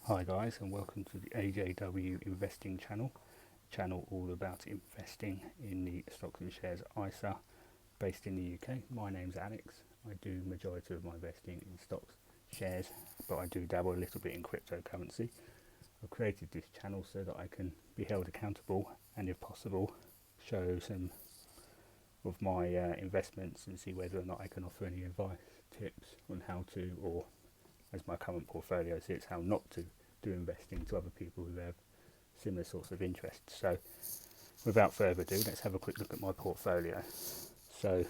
Hi guys, and welcome to the AJW Investing channel all about investing in the stocks and shares ISA based in the UK. My name's Alex. I do majority of my investing in stocks, shares, but I do dabble a little bit in cryptocurrency. I've created this channel so that I can be held accountable and, if possible, show some of my investments and see whether or not I can offer any advice, tips on how to, or as my current portfolio sits, how not to do investing to other people who have similar sorts of interests. So without further ado, let's have a quick look at my portfolio. So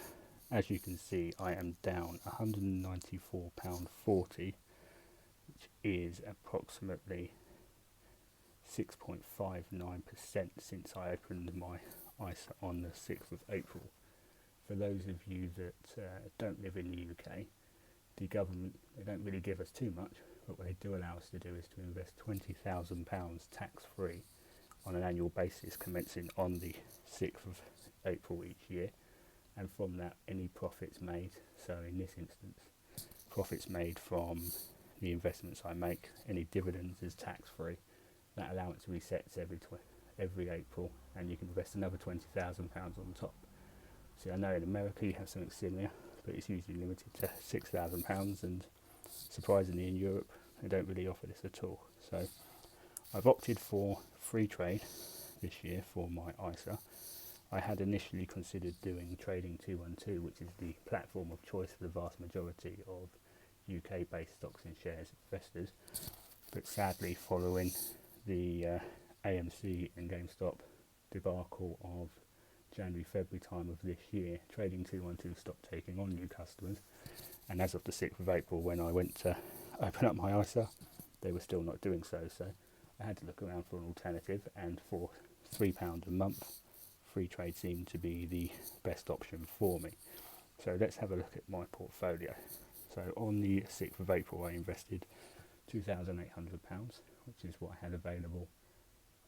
as you can see, I am down £194.40, which is approximately 6.59% since I opened my ISA on the 6th of April. For those of you that don't live in the UK, the government, they don't really give us too much, but what they do allow us to do is to invest £20,000 tax-free on an annual basis commencing on the 6th of April each year, and from that any profits made, so in this instance profits made from the investments I make, any dividends is tax-free. That allowance resets every April, and you can invest another £20,000 on top. See, I know in America you have something similar, but it's usually limited to £6,000, and surprisingly in Europe they don't really offer this at all. So I've opted for Freetrade this year for my ISA. I had initially considered doing Trading 212, which is the platform of choice for the vast majority of UK based stocks and shares investors, but sadly following the AMC and GameStop debacle of January-February time of this year, Trading 212 stopped taking on new customers, and as of the 6th of April when I went to open up my ISA, they were still not doing so. So I had to look around for an alternative, and for £3 a month, Freetrade seemed to be the best option for me. So let's have a look at my portfolio. So on the 6th of April I invested £2,800, which is what I had available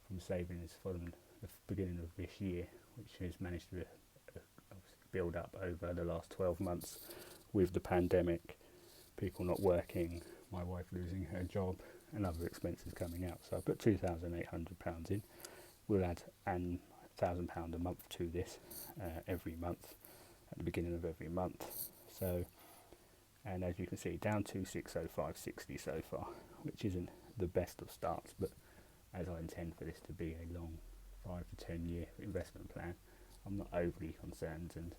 from savings from the beginning of this year, which has managed to build up over the last 12 months with the pandemic, people not working, my wife losing her job, and other expenses coming out. So I put £2,800 in. We'll add £1,000 a month to this every month at the beginning of every month. So, and as you can see, down to 605.60 so far, which isn't the best of starts, but as I intend for this to be a long 5 to 10 year investment plan, I'm not overly concerned, and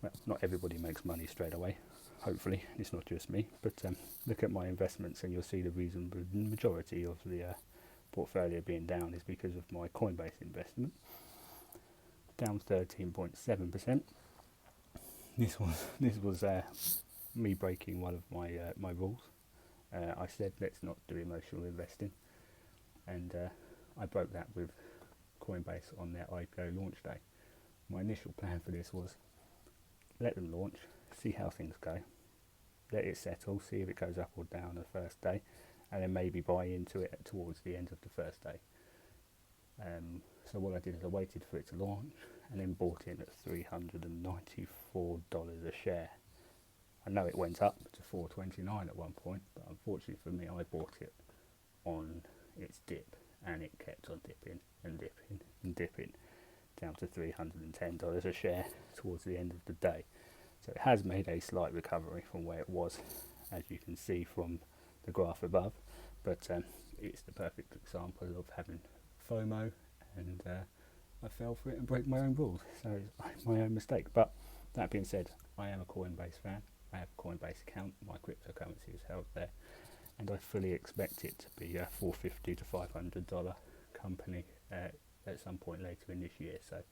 well, not everybody makes money straight away. Hopefully, it's not just me, but look at my investments and you'll see the reason the majority of the portfolio being down is because of my Coinbase investment, down 13.7%. This was me breaking one of my rules. I said let's not do emotional investing, and I broke that with Coinbase on their IPO launch day. My initial plan for this was let them launch, see how things go, let it settle, see if it goes up or down the first day, and then maybe buy into it towards the end of the first day. So what I did is I waited for it to launch and then bought in at $394 a share. I know it went up to $4.29 at one point, but unfortunately for me I bought it on its dip, and it kept on dipping and dipping and dipping down to $310 a share towards the end of the day. So it has made a slight recovery from where it was, as you can see from the graph above, but it's the perfect example of having FOMO, and I fell for it and broke my own rules, so it's my own mistake. But that being said, I am a Coinbase fan. I have a Coinbase account, my cryptocurrency is held there, and I fully expect it to be a $450 to $500 company at some point later in this year. So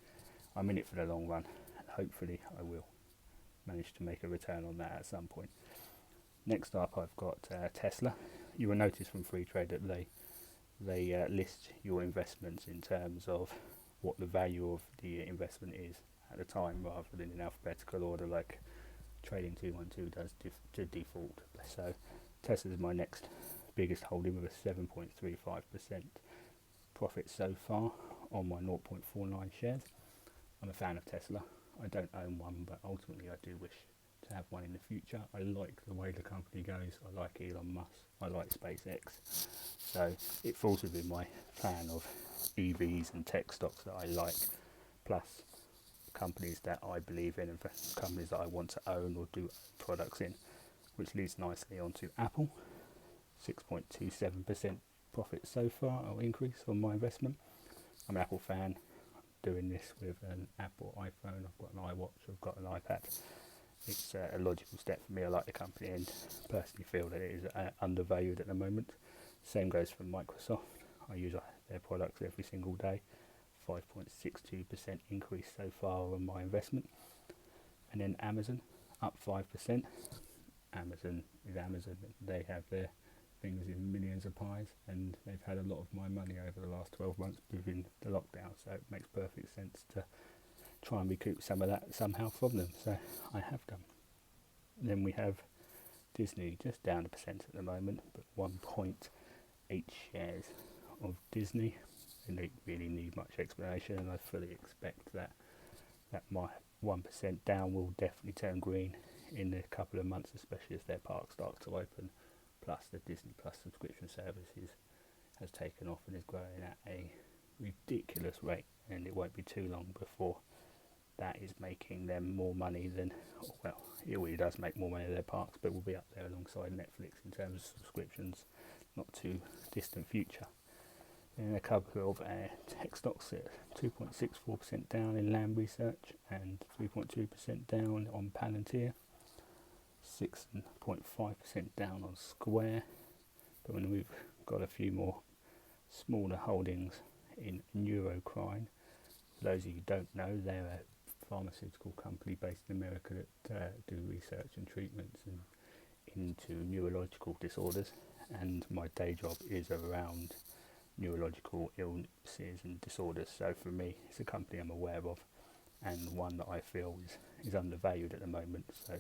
I'm in it for the long run, and hopefully I will manage to make a return on that at some point. Next up I've got Tesla. You will notice from Freetrade that they list your investments in terms of what the value of the investment is at the time, rather than in alphabetical order like Trading 212 does to default. So Tesla is my next biggest holding with a 7.35% profit so far on my 0.49 shares. I'm a fan of Tesla. I don't own one, but ultimately I do wish to to have one in the future. I like the way the company goes. I like Elon Musk. I like SpaceX. So it falls within my plan of EVs and tech stocks that I like, plus companies that I believe in and companies that I want to own or do products in, which leads nicely onto Apple. 6.27% profit so far, or increase on my investment. I'm an Apple fan. Doing this with an Apple iPhone, I've got an iWatch, I've got an iPad. It's a logical step for me. I like the company and personally feel that it is undervalued at the moment. Same goes for Microsoft. I use their products every single day. 5.62% increase so far on my investment. And then Amazon, up 5%. Amazon is Amazon. They have their things in millions of pies, and they've had a lot of my money over the last 12 months within the lockdown, so it makes perfect sense to try and recoup some of that somehow from them, so I have done. And then we have Disney, just down 1% at the moment, but 1.8 shares of Disney. They don't really need much explanation, and I fully expect that my 1% down will definitely turn green in a couple of months, especially as their parks start to open. Plus the Disney Plus subscription services has taken off and is growing at a ridiculous rate, and it won't be too long before that is making them more money than, well, it really does make more money than their parks, but will be up there alongside Netflix in terms of subscriptions, not too distant future. And a couple of tech stocks at 2.64% down in Lamb Research and 3.2% down on Palantir. 6.5% down on Square, but when we've got a few more smaller holdings in Neurocrine. For those of you who don't know, they're a pharmaceutical company based in America that do research and treatments into neurological disorders, and my day job is around neurological illnesses and disorders, so for me it's a company I'm aware of and one that I feel is undervalued at the moment, so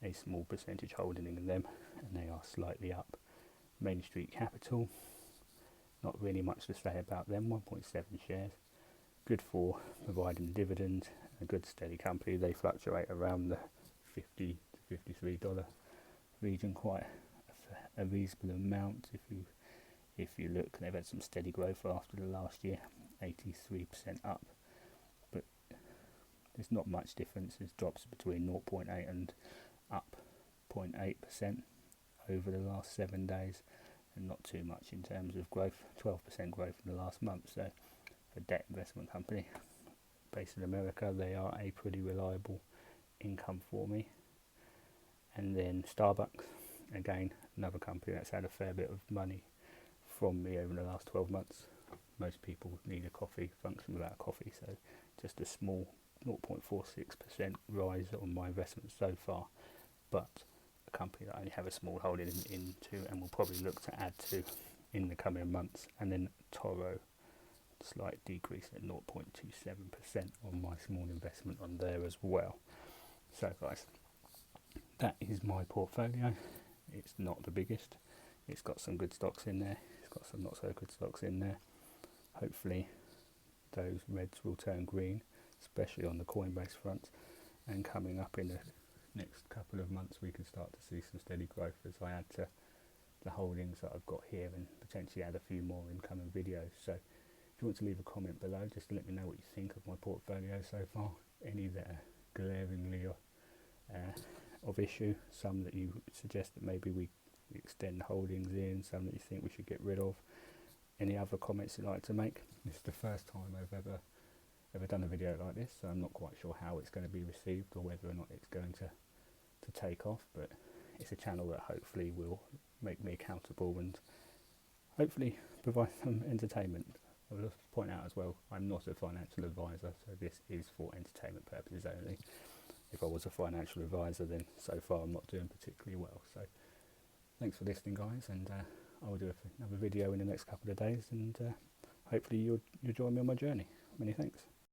a small percentage holding in them, and they are slightly up. Main Street Capital, not really much to say about them, 1.7 shares, good for providing dividend, a good steady company. They fluctuate around the $50 to $53 region, quite a reasonable amount. If you look, they've had some steady growth after the last year, 83% up, but there's not much difference. There's drops between 0.8 and up 0.8% over the last 7 days, and not too much in terms of growth, 12% growth in the last month. So for a debt investment company based in America, they are a pretty reliable income for me. And then Starbucks, again, another company that's had a fair bit of money from me over the last 12 months. Most people need a coffee, function without coffee, so just a small 0.46% rise on my investment so far, but a company that I only have a small holding into and will probably look to add to in the coming months. And then Toro, slight decrease at 0.27% on my small investment on there as well. So guys, that is my portfolio. It's not the biggest, it's got some good stocks in there, it's got some not so good stocks in there. Hopefully those reds will turn green, especially on the Coinbase front, and coming up in the next couple of months we can start to see some steady growth as I add to the holdings that I've got here and potentially add a few more in coming videos. So if you want to leave a comment below, just to let me know what you think of my portfolio so far, any that are glaringly of issue, some that you suggest that maybe we extend holdings in, some that you think we should get rid of, any other comments you'd like to make. This is the first time I've ever done a video like this, so I'm not quite sure how it's going to be received or whether or not it's going to take off, but it's a channel that hopefully will make me accountable and hopefully provide some entertainment. I will point out as well, I'm not a financial advisor, so this is for entertainment purposes only. If I was a financial advisor, then so far I'm not doing particularly well. So thanks for listening, guys, and I will do another video in the next couple of days, and hopefully you'll join me on my journey. Many thanks.